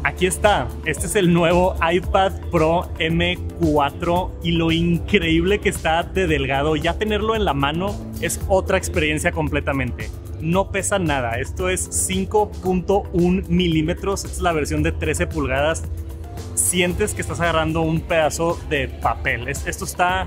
Aquí está, este es el nuevo iPad Pro M4 y lo increíble que está de delgado. Ya tenerlo en la mano es otra experiencia completamente. No pesa nada, esto es 5.1 milímetros, es la versión de 13 pulgadas. Sientes que estás agarrando un pedazo de papel. Esto está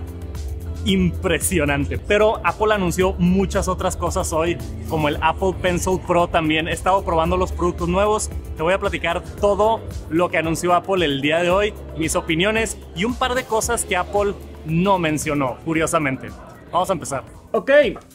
impresionante, pero Apple anunció muchas otras cosas hoy, como el Apple Pencil Pro también. He estado probando los productos nuevos, te voy a platicar todo lo que anunció Apple el día de hoy, mis opiniones y un par de cosas que Apple no mencionó, curiosamente. Vamos a empezar. Ok,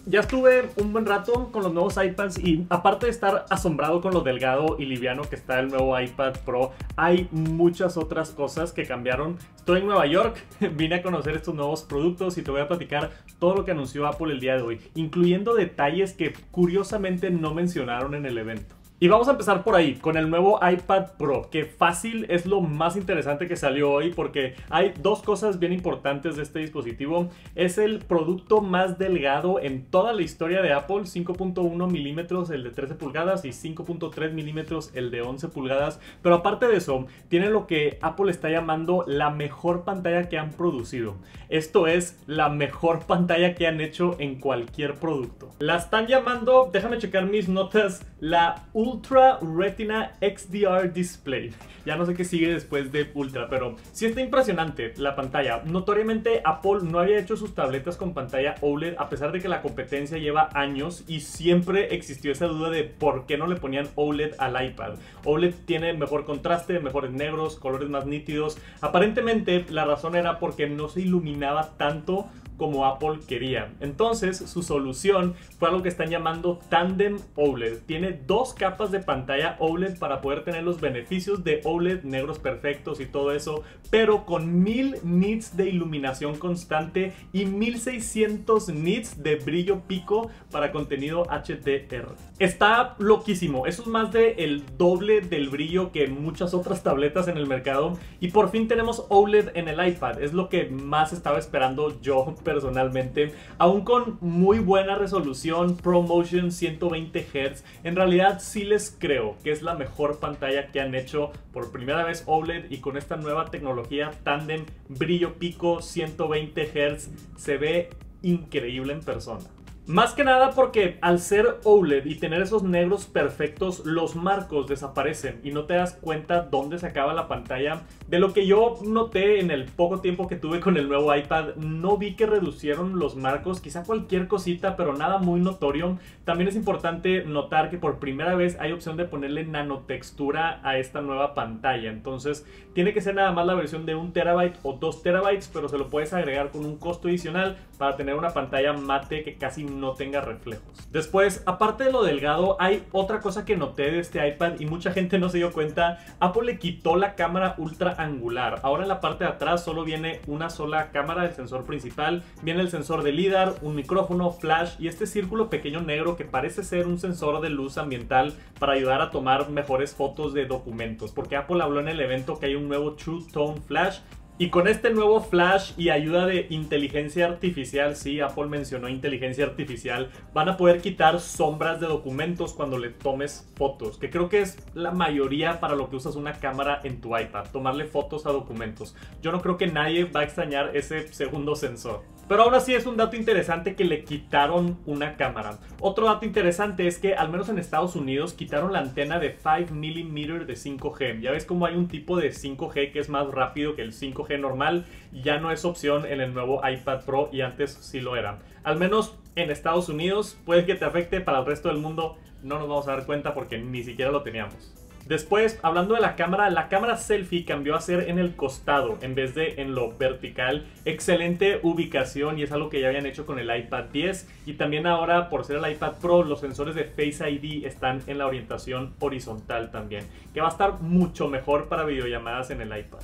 ya estuve un buen rato con los nuevos iPads y aparte de estar asombrado con lo delgado y liviano que está el nuevo iPad Pro, hay muchas otras cosas que cambiaron. Estoy en Nueva York, vine a conocer estos nuevos productos y te voy a platicar todo lo que anunció Apple el día de hoy, incluyendo detalles que curiosamente no mencionaron en el evento. Y vamos a empezar por ahí, con el nuevo iPad Pro, que fácil es lo más interesante que salió hoy porque hay dos cosas bien importantes de este dispositivo. Es el producto más delgado en toda la historia de Apple, 5.1 milímetros el de 13 pulgadas y 5.3 milímetros el de 11 pulgadas. Pero aparte de eso, tiene lo que Apple está llamando la mejor pantalla que han producido. Esto es la mejor pantalla que han hecho en cualquier producto. La están llamando, déjame checar mis notas, la Ultra Retina XDR Display. Ya no sé qué sigue después de Ultra, pero sí está impresionante la pantalla. Notoriamente Apple no había hecho sus tabletas con pantalla OLED, a pesar de que la competencia lleva años y siempre existió esa duda de por qué no le ponían OLED al iPad. OLED tiene mejor contraste, mejores negros, colores más nítidos. Aparentemente la razón era porque no se iluminaba tanto como Apple quería. Entonces su solución fue algo que están llamando Tandem OLED. Tiene dos capas de pantalla OLED para poder tener los beneficios de OLED, negros perfectos y todo eso, pero con 1000 nits de iluminación constante y 1600 nits de brillo pico para contenido HDR. Está loquísimo, eso es más de el doble del brillo que muchas otras tabletas en el mercado y por fin tenemos OLED en el iPad. Es lo que más estaba esperando yo personalmente, aún con muy buena resolución, ProMotion 120 Hz, en realidad sí les creo que es la mejor pantalla que han hecho por primera vez OLED y con esta nueva tecnología Tandem, brillo pico 120 Hz, se ve increíble en persona. Más que nada porque al ser OLED y tener esos negros perfectos, los marcos desaparecen y no te das cuenta dónde se acaba la pantalla. De lo que yo noté en el poco tiempo que tuve con el nuevo iPad, no vi que reducieron los marcos, quizá cualquier cosita, pero nada muy notorio. También es importante notar que por primera vez hay opción de ponerle nanotextura a esta nueva pantalla. Entonces tiene que ser nada más la versión de 1 TB o 2 TB, pero se lo puedes agregar con un costo adicional para tener una pantalla mate que casi no tenga reflejos. Después, aparte de lo delgado, hay otra cosa que noté de este iPad y mucha gente no se dio cuenta. Apple le quitó la cámara ultra angular. Ahora en la parte de atrás solo viene una sola cámara, el sensor principal. Viene el sensor de LiDAR, un micrófono, flash y este círculo pequeño negro que parece ser un sensor de luz ambiental para ayudar a tomar mejores fotos de documentos. Porque Apple habló en el evento que hay un nuevo True Tone Flash. Y con este nuevo flash y ayuda de inteligencia artificial, sí, Apple mencionó inteligencia artificial, van a poder quitar sombras de documentos cuando le tomes fotos, que creo que es la mayoría para lo que usas una cámara en tu iPad, tomarle fotos a documentos. Yo no creo que nadie va a extrañar ese segundo sensor. Pero aún así es un dato interesante que le quitaron una cámara. Otro dato interesante es que al menos en Estados Unidos quitaron la antena de 5 mm de 5G. Ya ves como hay un tipo de 5G que es más rápido que el 5G normal. Ya no es opción en el nuevo iPad Pro y antes sí lo era. Al menos en Estados Unidos, puede que te afecte, para el resto del mundo no nos vamos a dar cuenta porque ni siquiera lo teníamos. Después, hablando de la cámara selfie cambió a ser en el costado en vez de en lo vertical. Excelente ubicación y es algo que ya habían hecho con el iPad 10. Y también ahora, por ser el iPad Pro, los sensores de Face ID están en la orientación horizontal también, que va a estar mucho mejor para videollamadas en el iPad.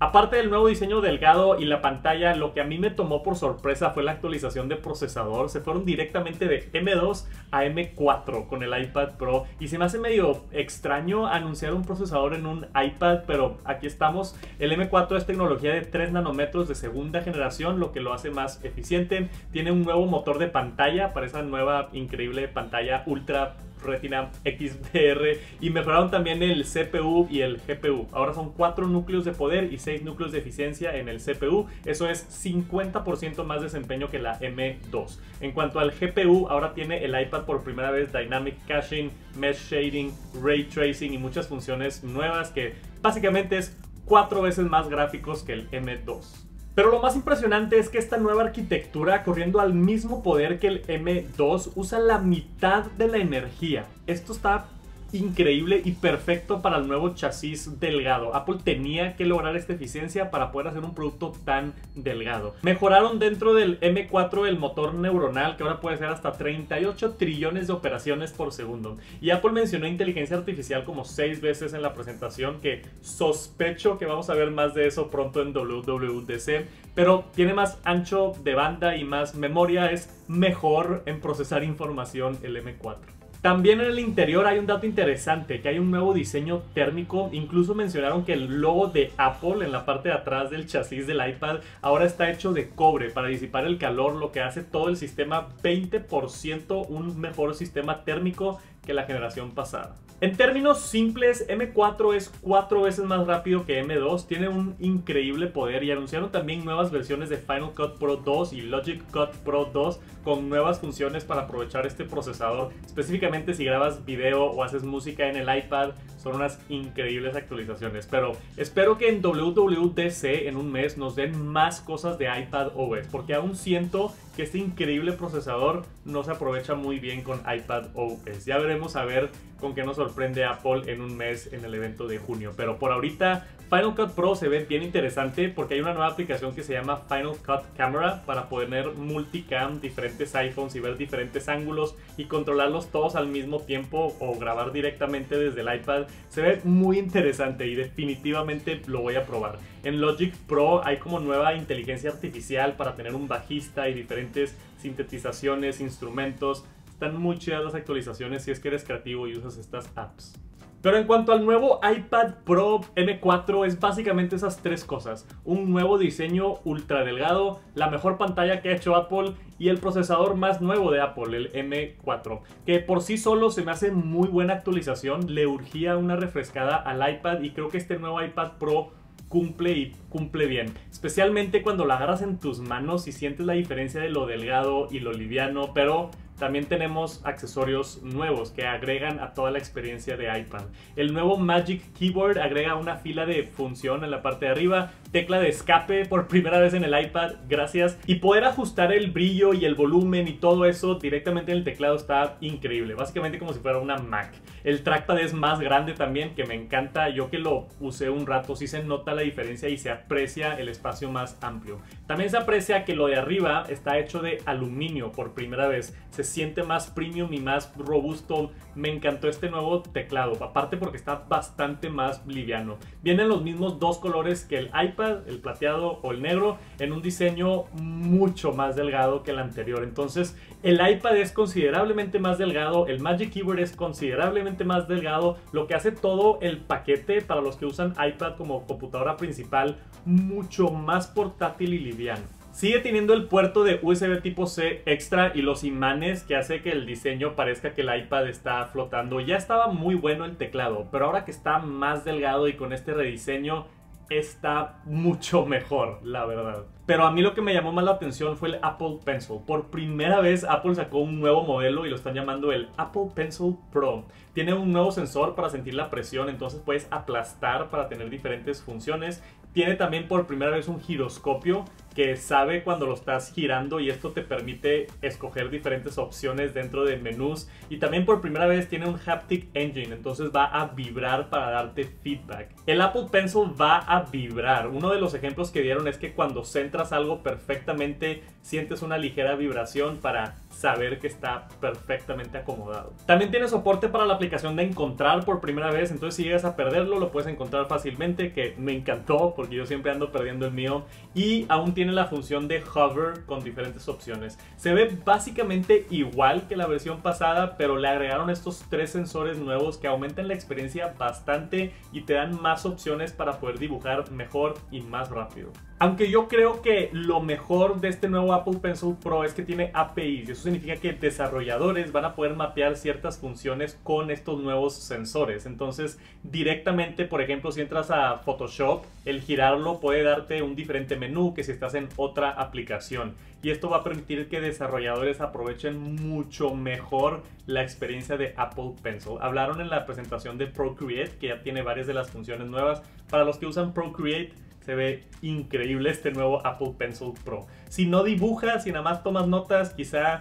Aparte del nuevo diseño delgado y la pantalla, lo que a mí me tomó por sorpresa fue la actualización de procesador. Se fueron directamente de M2 a M4 con el iPad Pro y se me hace medio extraño anunciar un procesador en un iPad, pero aquí estamos. El M4 es tecnología de 3 nanómetros de segunda generación, lo que lo hace más eficiente. Tiene un nuevo motor de pantalla para esa nueva increíble pantalla ultra Retina XDR, y mejoraron también el CPU y el GPU. Ahora son 4 núcleos de poder y 6 núcleos de eficiencia en el CPU. Eso es 50% más desempeño que la M2. En cuanto al GPU, ahora tiene el iPad por primera vez Dynamic Caching, Mesh Shading, Ray Tracing y muchas funciones nuevas que básicamente es 4 veces más gráficos que el M2. Pero lo más impresionante es que esta nueva arquitectura, corriendo al mismo poder que el M2, usa la mitad de la energía. Esto está increíble y perfecto para el nuevo chasis delgado. Apple tenía que lograr esta eficiencia para poder hacer un producto tan delgado. Mejoraron dentro del M4 el motor neuronal, que ahora puede hacer hasta 38 trillones de operaciones por segundo. Y Apple mencionó inteligencia artificial como 6 veces en la presentación, que sospecho que vamos a ver más de eso pronto en WWDC. Pero tiene más ancho de banda y más memoria, es mejor en procesar información el M4. También en el interior hay un dato interesante, que hay un nuevo diseño térmico. Incluso mencionaron que el logo de Apple en la parte de atrás del chasis del iPad ahora está hecho de cobre para disipar el calor, lo que hace todo el sistema 20% un mejor sistema térmico que la generación pasada. En términos simples, M4 es 4 veces más rápido que M2, tiene un increíble poder, y anunciaron también nuevas versiones de Final Cut Pro 2 y Logic Cut Pro 2 con nuevas funciones para aprovechar este procesador. Específicamente si grabas video o haces música en el iPad, son unas increíbles actualizaciones. Pero espero que en WWDC en un mes nos den más cosas de iPad OS, porque aún siento que este increíble procesador no se aprovecha muy bien con iPad OS. Ya veremos a ver con qué nos sorprende Apple en un mes en el evento de junio. Pero por ahorita Final Cut Pro se ve bien interesante porque hay una nueva aplicación que se llama Final Cut Camera para poner multicam diferentes iPhones y ver diferentes ángulos y controlarlos todos al mismo tiempo o grabar directamente desde el iPad. Se ve muy interesante y definitivamente lo voy a probar. En Logic Pro hay como nueva inteligencia artificial para tener un bajista y diferentes sintetizaciones, instrumentos. Están muy chidas las actualizaciones si es que eres creativo y usas estas apps. Pero en cuanto al nuevo iPad Pro M4, es básicamente esas 3 cosas: un nuevo diseño ultra delgado, la mejor pantalla que ha hecho Apple y el procesador más nuevo de Apple, el M4, que por sí solo se me hace muy buena actualización. Le urgía una refrescada al iPad y creo que este nuevo iPad Pro cumple y cumple bien, especialmente cuando la agarras en tus manos y sientes la diferencia de lo delgado y lo liviano. Pero también tenemos accesorios nuevos que agregan a toda la experiencia de iPad. El nuevo Magic Keyboard agrega una fila de función en la parte de arriba, tecla de escape por primera vez en el iPad, gracias, y poder ajustar el brillo y el volumen y todo eso directamente en el teclado está increíble, básicamente como si fuera una Mac. El trackpad es más grande también, que me encanta. Yo que lo usé un rato, sí se nota la diferencia y se aprecia el espacio más amplio. También se aprecia que lo de arriba está hecho de aluminio por primera vez, se siente más premium y más robusto. Me encantó este nuevo teclado, aparte porque está bastante más liviano. Vienen los mismos 2 colores que el iPad, el plateado o el negro, en un diseño mucho más delgado que el anterior. Entonces el iPad es considerablemente más delgado, el Magic Keyboard es considerablemente más delgado, lo que hace todo el paquete para los que usan iPad como computadora principal mucho más portátil y liviano. Sigue teniendo el puerto de USB tipo C extra y los imanes que hace que el diseño parezca que el iPad está flotando. Ya estaba muy bueno el teclado, pero ahora que está más delgado y con este rediseño está mucho mejor, la verdad. Pero a mí lo que me llamó más la atención fue el Apple Pencil. Por primera vez Apple sacó un nuevo modelo y lo están llamando el Apple Pencil Pro. Tiene un nuevo sensor para sentir la presión, entonces puedes aplastar para tener diferentes funciones. Tiene también por primera vez un giroscopio que sabe cuando lo estás girando y esto te permite escoger diferentes opciones dentro de menús. Y también por primera vez tiene un Haptic Engine, entonces va a vibrar para darte feedback. El Apple Pencil va a vibrar. Uno de los ejemplos que dieron es que cuando centras algo perfectamente sientes una ligera vibración para saber que está perfectamente acomodado. También tiene soporte para la aplicación de encontrar por primera vez, entonces si llegas a perderlo lo puedes encontrar fácilmente, que me encantó porque yo siempre ando perdiendo el mío. Y aún tiene tiene la función de hover con diferentes opciones. Se ve básicamente igual que la versión pasada, pero le agregaron estos 3 sensores nuevos que aumentan la experiencia bastante y te dan más opciones para poder dibujar mejor y más rápido. Aunque yo creo que lo mejor de este nuevo Apple Pencil Pro es que tiene APIs, y eso significa que desarrolladores van a poder mapear ciertas funciones con estos nuevos sensores. Entonces, directamente, por ejemplo, si entras a Photoshop, el girarlo puede darte un diferente menú que si estás en otra aplicación. Y esto va a permitir que desarrolladores aprovechen mucho mejor la experiencia de Apple Pencil. Hablaron en la presentación de Procreate, que ya tiene varias de las funciones nuevas. Para los que usan Procreate, se ve increíble este nuevo Apple Pencil Pro. Si no dibujas, si nada más tomas notas, quizá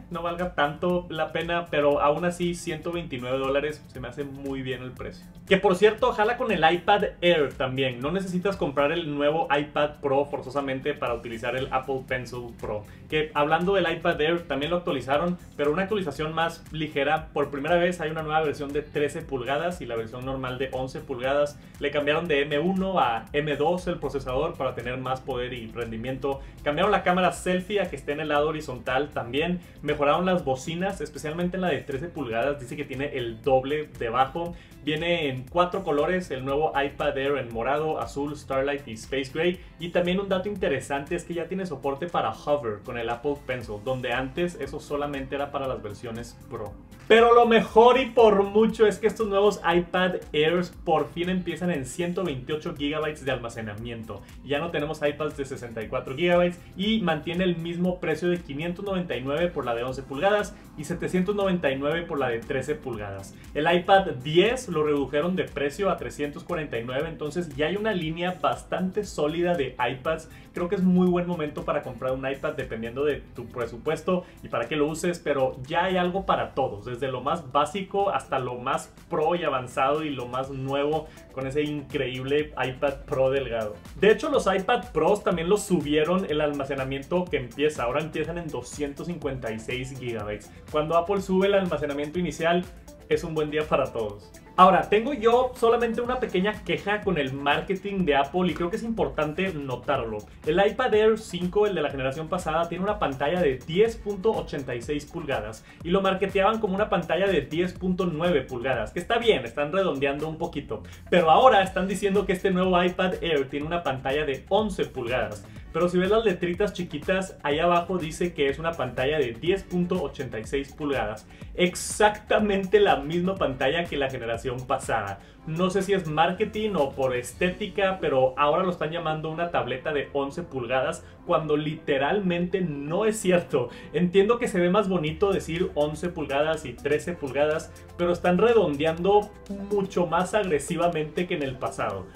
no valga tanto la pena, pero aún así $129 se me hace muy bien el precio. Que por cierto, jala con el iPad Air también. No necesitas comprar el nuevo iPad Pro forzosamente para utilizar el Apple Pencil Pro. Que hablando del iPad Air, también lo actualizaron, pero una actualización más ligera. Por primera vez hay una nueva versión de 13 pulgadas y la versión normal de 11 pulgadas. Le cambiaron de M1 a M2 el procesador para tener más poder y rendimiento. Cambiaron la cámara selfie a que esté en el lado horizontal también. Mejoraron las bocinas, especialmente en la de 13 pulgadas, dice que tiene el doble debajo. Viene en 4 colores, el nuevo iPad Air en morado, azul, Starlight y Space Gray. Y también un dato interesante es que ya tiene soporte para hover con el Apple Pencil, donde antes eso solamente era para las versiones Pro. Pero lo mejor y por mucho es que estos nuevos iPad Airs por fin empiezan en 128 GB de almacenamiento. Ya no tenemos iPads de 64 GB y mantiene el mismo precio de $599 por la de 11 pulgadas y $799 por la de 13 pulgadas. El iPad 10 lo redujeron de precio a $349, entonces ya hay una línea bastante sólida de iPads. Creo que es muy buen momento para comprar un iPad dependiendo de tu presupuesto y para qué lo uses, pero ya hay algo para todos, desde lo más básico hasta lo más pro y avanzado y lo más nuevo con ese increíble iPad Pro delgado. De hecho, los iPad Pros también los subieron el almacenamiento que empieza. Ahora empiezan en 256 GB. Cuando Apple sube el almacenamiento inicial, es un buen día para todos. Ahora, tengo yo solamente una pequeña queja con el marketing de Apple y creo que es importante notarlo. El iPad Air 5, el de la generación pasada, tiene una pantalla de 10.86 pulgadas y lo marketeaban como una pantalla de 10.9 pulgadas, que está bien, están redondeando un poquito. Pero ahora están diciendo que este nuevo iPad Air tiene una pantalla de 11 pulgadas. Pero si ves las letritas chiquitas, ahí abajo dice que es una pantalla de 10.86 pulgadas. Exactamente la misma pantalla que la generación pasada. No sé si es marketing o por estética, pero ahora lo están llamando una tableta de 11 pulgadas cuando literalmente no es cierto. Entiendo que se ve más bonito decir 11 pulgadas y 13 pulgadas, pero están redondeando mucho más agresivamente que en el pasado.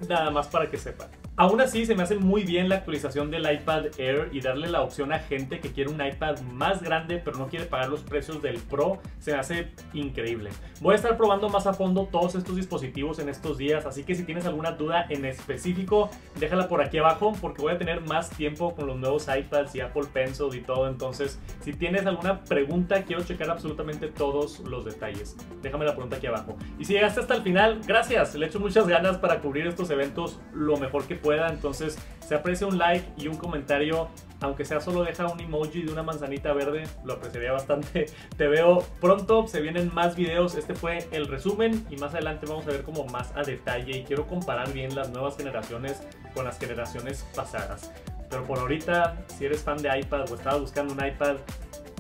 Nada más para que sepan. Aún así, se me hace muy bien la actualización del iPad Air y darle la opción a gente que quiere un iPad más grande pero no quiere pagar los precios del Pro, se me hace increíble. Voy a estar probando más a fondo todos estos dispositivos en estos días, así que si tienes alguna duda en específico, déjala por aquí abajo porque voy a tener más tiempo con los nuevos iPads y Apple Pencil y todo. Entonces, si tienes alguna pregunta, quiero checar absolutamente todos los detalles. Déjame la pregunta aquí abajo. Y si llegaste hasta el final, gracias. Le echo muchas ganas para cubrir estos eventos lo mejor que pueda, entonces se aprecia un like y un comentario, aunque sea solo deja un emoji de una manzanita verde, lo apreciaría bastante. Te veo pronto, se vienen más videos. Este fue el resumen y más adelante vamos a ver como más a detalle y quiero comparar bien las nuevas generaciones con las generaciones pasadas. Pero por ahorita, si eres fan de iPad o estabas buscando un iPad,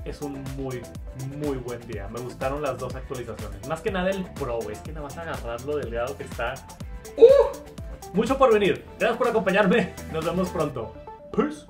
es un muy buen día. Me gustaron las dos actualizaciones, más que nada el Pro, es que nada más agarrar lo delgado que está. Mucho por venir. Gracias por acompañarme. Nos vemos pronto. Peace.